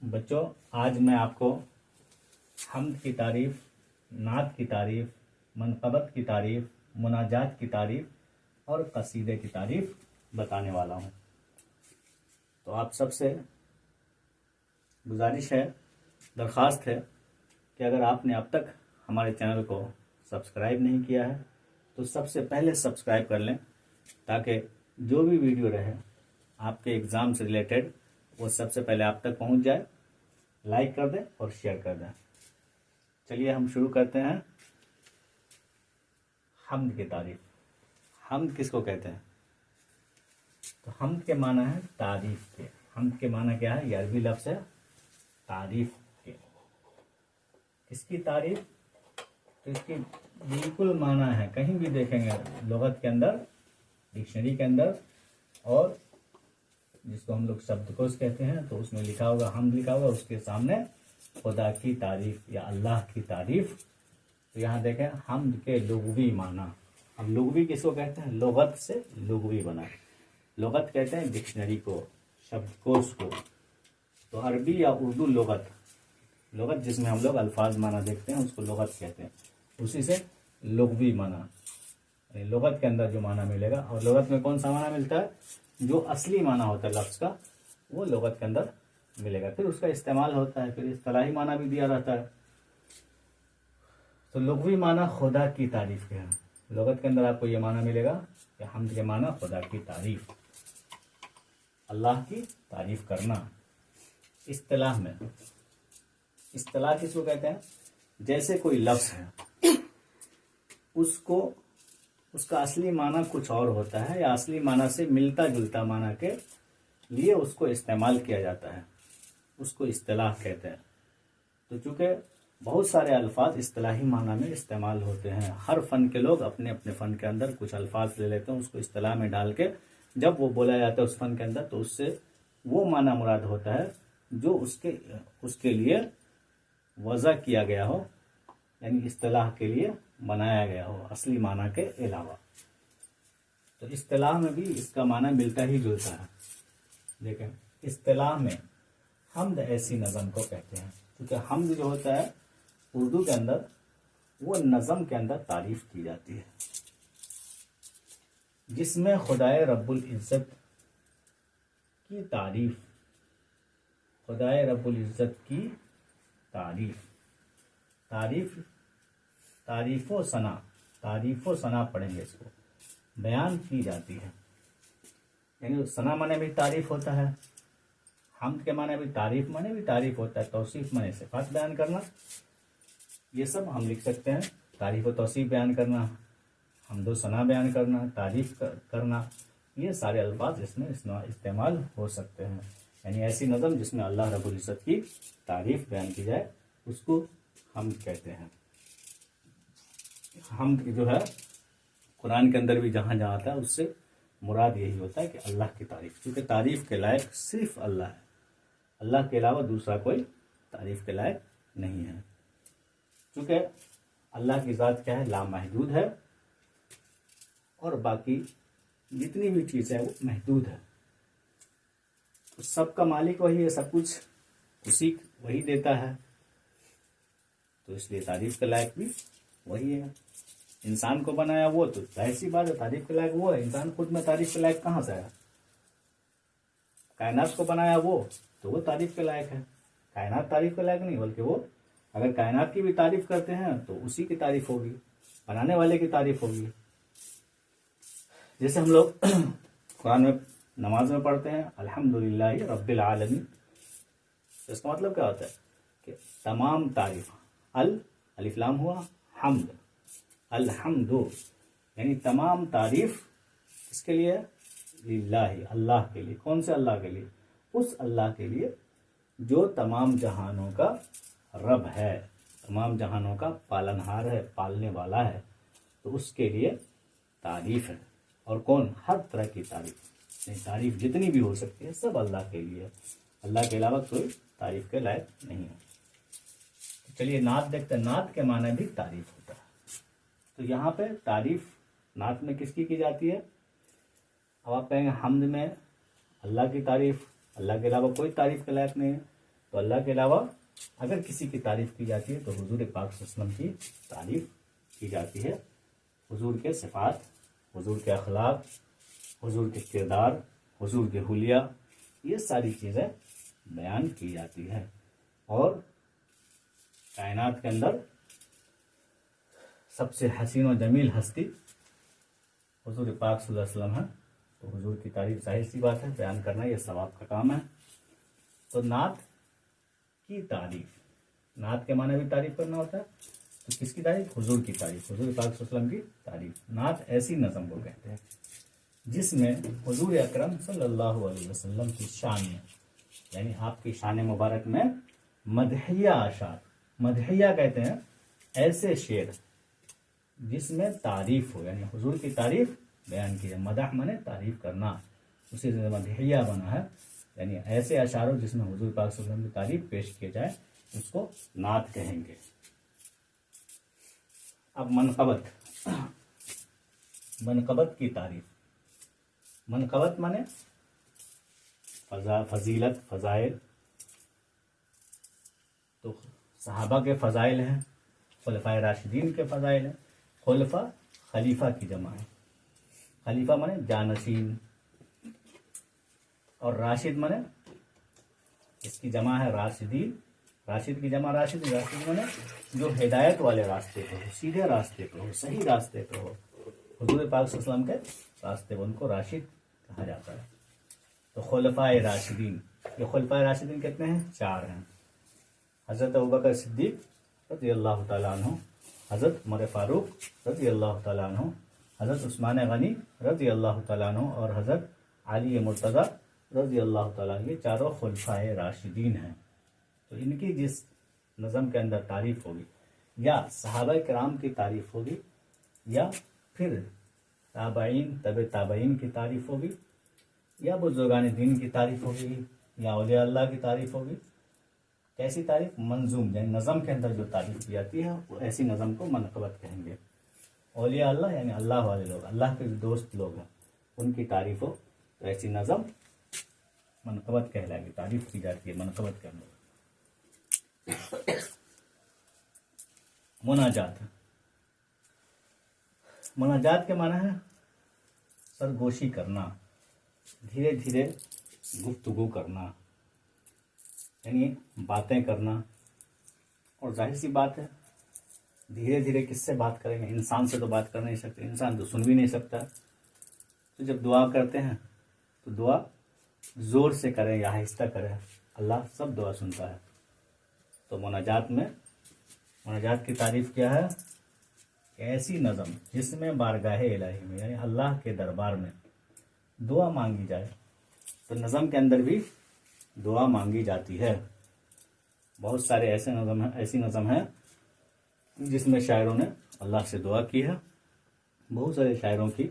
बच्चों, आज मैं आपको हम्द की तारीफ़, नात की तारीफ़, मनक़बत की तारीफ़, मुनाजात की तारीफ़ और कसीदे की तारीफ़ बताने वाला हूँ। तो आप सबसे गुजारिश है, दरख्वास्त है कि अगर आपने अब तक हमारे चैनल को सब्सक्राइब नहीं किया है तो सबसे पहले सब्सक्राइब कर लें, ताकि जो भी वीडियो रहे आपके एग्ज़ाम से रिलेटेड वो सबसे पहले आप तक पहुंच जाए। लाइक कर दें और शेयर कर दें। चलिए हम शुरू करते हैं। हम्द की तारीफ़। हम्द किसको कहते हैं? तो हम्द के माना है तारीफ़ के। हम्द के माना क्या है? ये अरबी लफ्ज़ है तारीफ़ के। इसकी तारीफ़, तो इसकी बिल्कुल माना है, कहीं भी देखेंगे लुगत के अंदर, डिक्शनरी के अंदर, और जिसको हम लोग शब्दकोश कहते हैं, तो उसमें लिखा होगा, हम्द लिखा होगा, उसके सामने खुदा की तारीफ़ या अल्लाह की तारीफ़। तो यहाँ देखें हम्द के लुग़वी माना। अब लुग़वी किसको कहते हैं? लुगत से लुग़वी बना। लुगत कहते हैं डिक्शनरी को, शब्दकोश को। तो अरबी या उर्दू लुगत, लुगत जिसमें हम लोग अल्फाज माना देखते हैं उसको लुगत कहते हैं। उसी से लुग़वी माना, लुगत के अंदर जो माना मिलेगा। और लुगत में कौन सा माना मिलता है? जो असली माना होता है लफ्ज़ का, वो लुगत के अंदर मिलेगा। फिर उसका इस्तेमाल होता है, फिर इस्तिलाही माना भी दिया रहता है। तो लुग़वी माना खुदा की तारीफ़ के हैं। लुगत के अंदर आपको ये माना मिलेगा कि हम्द के माना खुदा की तारीफ़, अल्लाह की तारीफ़ करना। इस्तिलाह में, इस्तिलाह किसको कहते हैं? जैसे कोई लफ्ज़ है, उसको उसका असली माना कुछ और होता है, या असली माना से मिलता जुलता माना के लिए उसको इस्तेमाल किया जाता है, उसको इस्तिलाह कहते हैं। तो चूँकि बहुत सारे अल्फाज इस्तिलाही माना में इस्तेमाल होते हैं, हर फ़न के लोग अपने अपने फ़न के अंदर कुछ अल्फाज ले लेते हैं, उसको इस्तिलाह में डाल के जब वो बोला जाता है उस फ़न के अंदर, तो उससे वो माना मुराद होता है जो उसके लिए वज़ा किया गया हो, यानी इस्तिलाह के लिए बनाया गया हो, असली माना के अलावा। तो इस्तिलाह में भी इसका माना मिलता ही जुलता है। देखें, इस्तिलाह में हम्द ऐसी नज़म को कहते हैं, क्योंकि हम्द जो होता है उर्दू के अंदर, वो नज़म के अंदर तारीफ़ की जाती है, जिसमें खुदाए रब्बुल इज़्ज़त की तारीफ़, खुदाए रब्बुल इज़्ज़त की तारीफ़, तारीफ़ो सना पढ़ेंगे इसको, बयान की जाती है। यानी सना माने भी तारीफ़ होता है, हम्द के माने भी तारीफ़ माने भी तारीफ़ होता है, तौसीफ़ माने सिफ़ात बयान करना। ये सब हम लिख सकते हैं। तारीफ़ और तौसीफ़ बयान करना, हम्द व सना बयान करना, तारीफ़ करना, ये सारे अल्फाज इसमें इस्तेमाल हो सकते हैं। यानी ऐसी नज़म जिसमें अल्लाह रब्बुल इज़्ज़त की तारीफ़ बयान की जाए, उसको हम्द कहते हैं। हम्द जो है कुरान के अंदर भी जहाँ जहाँ आता है, उससे मुराद यही होता है कि अल्लाह की तारीफ़, क्योंकि तारीफ़ के लायक सिर्फ अल्लाह है, अल्लाह के अलावा दूसरा कोई तारीफ़ के लायक नहीं है। क्योंकि अल्लाह की ज़ात क्या है? लामहदूद है, और बाकी जितनी भी चीज़ है वो महदूद है। तो सबका मालिक वही है, सब कुछ वही देता है, तो इसलिए तारीफ़ के लायक भी वही है। इंसान को बनाया वो, तो जाहिर सी बात है तारीफ़ के लायक वो है। इंसान खुद में तारीफ़ के लायक कहाँ से आया? कायनात को बनाया वो, तो वो तारीफ़ के लायक है। कायनात तारीफ़ के लायक नहीं, बल्कि वो, अगर कायनात की भी तारीफ़ करते हैं तो उसी की तारीफ़ होगी, बनाने वाले की तारीफ़ होगी। जैसे हम लोग कुरान में नमाज में पढ़ते हैं अल्हम्दुलिल्लाहि रब्बिल आलमीन, तो इसका मतलब क्या होता है कि तमाम तारीफ़, अलिफ लाम हुआ हम्द, अल्हम्दु, यानी तमाम तारीफ़ किसके लिए? लिल्लाहि, अल्लाह के लिए। कौन से अल्लाह के लिए? उस अल्लाह के लिए जो तमाम जहानों का रब है, तमाम जहानों का पालनहार है, पालने वाला है, तो उसके लिए तारीफ़ है। और कौन? हर तरह की तारीफ़, नहीं, तारीफ़ जितनी भी हो सकती है सब अल्लाह के लिए, अल्लाह के अलावा कोई तारीफ़ के लायक नहीं है। तो चलिए नात देखते हैं। नात के माने भी तारीफ़ होता है। तो यहाँ पे तारीफ़ नात में किसकी की जाती है? अब आप कहेंगे हम्द में अल्लाह की तारीफ़, अल्लाह के अलावा कोई तारीफ़ के लायक नहीं है, तो अल्लाह के अलावा अगर किसी की तारीफ की जाती है तो हुजूर पाक सल्लल्लाहु अलैहि वसल्लम की तारीफ की जाती है। हुजूर के सिफ़ात, हुजूर के अखलाक, हुजूर के किरदार, हुजूर के हुलिया, ये सारी चीज़ें बयान की जाती है। और कायनात के अंदर सबसे हसीन और जमील हस्ती हुजूर पाक सल्लल्लाहु अलैहि वसल्लम है, तो हुजूर की तारीफ जाहिर सी बात है बयान करना ये सवाब का काम है। तो नात की तारीफ, नात के माने भी तारीफ करना होता है, तो किसकी तारीफ? हुजूर की तारीफ, हुजूर पाक सल्लल्लाहु अलैहि वसल्लम की तारीफ। नात ऐसी नज़म को कहते हैं जिसमें हुजूर अकरम सल्लल्लाहु अलैहि वसल्लम की शान में, यानी आपकी शान मुबारक में मदहिया अशार, मदहिया कहते हैं ऐसे शेर जिसमें तारीफ हो, यानी हुजूर की तारीफ बयान की है। मदह माने तारीफ करना, उसी से मदहिया बना है, यानी ऐसे अशार हो जिसमें हुजूर पाक सल्लल्लाहु अलैहि वसल्लम की तारीफ पेश की जाए, उसको नात कहेंगे। अब मनक़बत, मनक़बत की तारीफ। मनक़बत माने फजीलत, फ़ज़ाइल। तो सहाबा के फ़ज़ाइल हैं, खुलफ़ाए राशिदीन के फ़ज़ाइल हैं। खुलफ़ा खलीफा की जमा है, खलीफा माने जानशीन, और राशिद माने इसकी जमा है राशिदीन, राशिद की जमा राशिद, राशिद माने जो हिदायत वाले रास्ते पे हो, सीधे रास्ते पे हो, सही रास्ते पे हो, हुजूर पाक सल्लल्लाहु अलैहि वसल्लम के रास्ते पे, उनको राशिद कहा जाता है। तो खुलफ़ाए राशिदीन, ये खुलफ़ाए राशिदीन कितने हैं? 4 हैं। हज़रत अबू बकर सिद्दीक़ रज़ी अल्लाह तआला अन्हु, हज़रत उमर फ़ारूक रज़ी अल्लाह तआला अन्हु, हज़रत उस्मान गनी रज़ी अल्लाह तआला अन्हु और हज़रत अली मुर्तज़ा रज़ी अल्लाह तआला अन्हु, ये चारों खुलफ़ाए राशिदीन हैं। तो इनकी जिस नज़म के अंदर तारीफ़ होगी, या सहाबा किराम की तारीफ़ होगी, या फिर ताबईन तबे ताबईन की तारीफ़ होगी, या बुज़ुर्गान दीन की तारीफ़ होगी, या औलिया अल्लाह की तारीफ़ होगी। कैसी तारीफ़? मंजूम, यानी नज़म के अंदर जो तारीफ़ की जाती है वो ऐसी नज़म को मनक़बत कहेंगे। औलिया अल्लाह यानी अल्लाह वाले लोग, अल्लाह के जो दोस्त लोग हैं, उनकी तारीफ़ हो तो ऐसी नज़म मनक़बत कहलाएगी, तारीफ़ की जाती है मनक़बत के अंदर। मुनाजात, मुनाजात के माना है सरगोशी करना, धीरे धीरे गुफ्तगू करना, यानी बातें करना। और जाहिर सी बात है धीरे धीरे किससे बात करेंगे? इंसान से तो बात कर नहीं सकते, इंसान तो सुन भी नहीं सकता। तो जब दुआ करते हैं तो दुआ ज़ोर से करें या आहिस्ता करें, अल्लाह सब दुआ सुनता है। तो मुनाजात में, मुनाजात की तारीफ़ क्या है? ऐसी नज़म जिसमें बारगाहे इलाही में, यानी अल्लाह के दरबार में दुआ मांगी जाए। तो नज़म के अंदर भी दुआ मांगी जाती है। बहुत सारे ऐसे नज़म हैं, ऐसी नज़म है जिसमें शायरों ने अल्लाह से दुआ की है। बहुत सारे शायरों की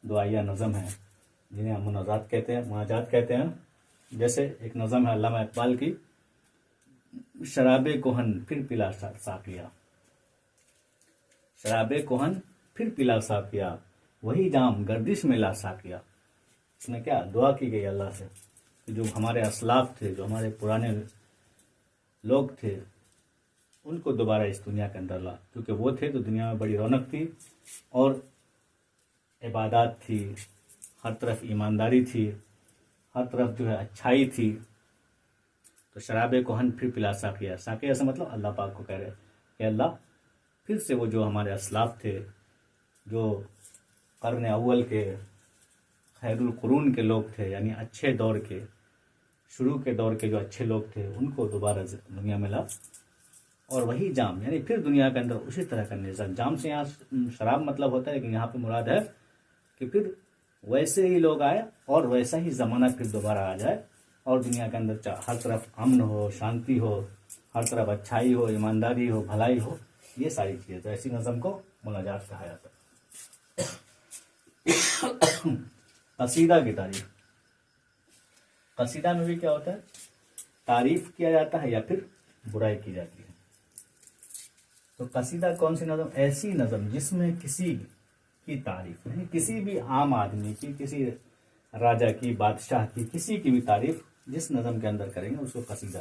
दुआया नज़म है जिन्हें हम मुनाजात कहते हैं, मुनाजात कहते हैं। जैसे एक नज़म है अल्लामा इकबाल की, शराबे कोहन फिर पिला साकिया, शराबे कोहन फिर पिला साकिया, वही जाम गर्दिश में ला साकिया। इसमें क्या दुआ की गई अल्लाह से? जो हमारे असलाफ थे, जो हमारे पुराने लोग थे, उनको दोबारा इस दुनिया के अंदर ला, क्योंकि वो थे तो दुनिया में बड़ी रौनक थी और इबादत थी, हर तरफ ईमानदारी थी, हर तरफ जो है अच्छाई थी। तो शराबे कोहन फिर पिला साकिया, साकिया से मतलब अल्लाह पाक को कह रहे हैं कि अल्लाह फिर से वो जो हमारे असलाफ थे, जो कर्न अव्वल के खैरुल कुरून के लोग थे, यानी अच्छे दौर के, शुरू के दौर के जो अच्छे लोग थे, उनको दोबारा दुनिया में ला। और वही जाम, यानी फिर दुनिया के अंदर उसी तरह का निज़ाम। जाम से यहाँ शराब मतलब होता है, लेकिन यहाँ पे मुराद है कि फिर वैसे ही लोग आए और वैसा ही ज़माना फिर दोबारा आ जाए और दुनिया के अंदर हर तरफ अमन हो, शांति हो, हर तरफ अच्छाई हो, ईमानदारी हो, भलाई हो, ये सारी चीज़ें। तो ऐसी नज़म को मुनाजात कहा जाता है। कसीदा की तारीफ, कसीदा में भी क्या होता है? तारीफ किया जाता है या फिर बुराई की जाती है। तो कसीदा कौन सी नज़म? ऐसी नज़म जिसमें किसी की तारीफ, यानी किसी भी आम आदमी की, किसी राजा की, बादशाह की, किसी की भी तारीफ जिस नज़म के अंदर करेंगे उसको कसीदा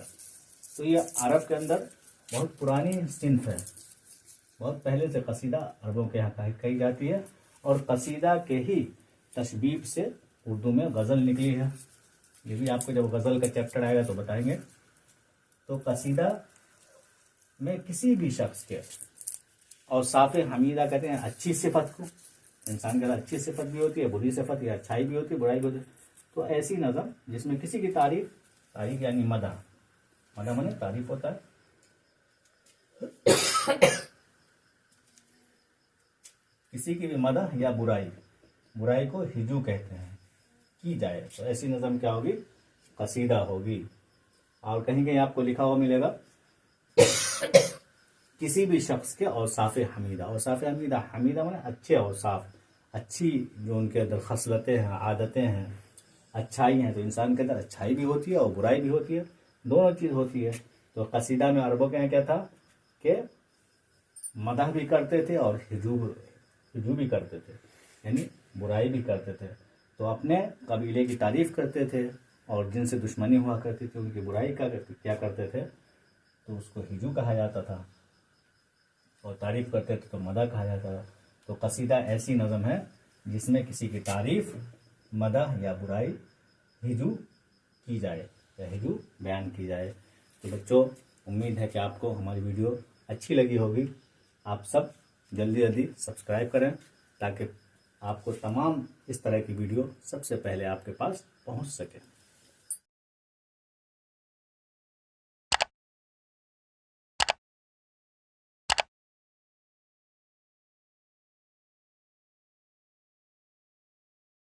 तो ये अरब के अंदर बहुत पुरानी सिंफ है, बहुत पहले से कसीदा अरबों के यहाँ कही जाती है, और कसीदा के ही तशबीब से उर्दू में गज़ल निकली है। ये भी आपको जब गज़ल का चैप्टर आएगा तो बताएंगे। तो कसीदा में किसी भी शख्स के औसाफ़ हमीदा कहते हैं अच्छी सिफत को, इंसान के अंदर अच्छी सिफत भी होती है, बुरी सिफत या अच्छाई भी होती है, बुराई भी होती है। तो ऐसी नज़म जिसमें किसी की तारीफ यानी मदह माने तारीफ होता है, किसी की भी मदह या बुराई को हिजू कहते हैं, की जाए, तो ऐसी नज़म क्या होगी? कसीदा होगी। और कहीं कहीं आपको लिखा हुआ मिलेगा किसी भी शख्स के औसाफ़ हमीदा माने अच्छे औसाफ, अच्छी जो उनके अंदर खसलतें हैं, आदतें हैं, अच्छाई हैं। तो इंसान के अंदर अच्छाई भी होती है और बुराई भी होती है, दोनों चीज़ होती है। तो कसीदा में अरबों के यहाँ क्या था कि मदह भी करते थे और हिजू भी करते थे, यानी बुराई भी करते थे। तो अपने कबीले की तारीफ करते थे और जिनसे दुश्मनी हुआ करती थी उनकी बुराई क्या करते थे, तो उसको हिजू कहा जाता था, और तारीफ करते थे तो मदह कहा जाता था। तो कसीदा ऐसी नज़म है जिसमें किसी की तारीफ, मदह या बुराई हिजू की जाए या हिजू बयान की जाए। तो बच्चों, उम्मीद है कि आपको हमारी वीडियो अच्छी लगी होगी। आप सब जल्दी जल्दी सब्सक्राइब करें ताकि आपको तमाम इस तरह की वीडियो सबसे पहले आपके पास पहुंच सके।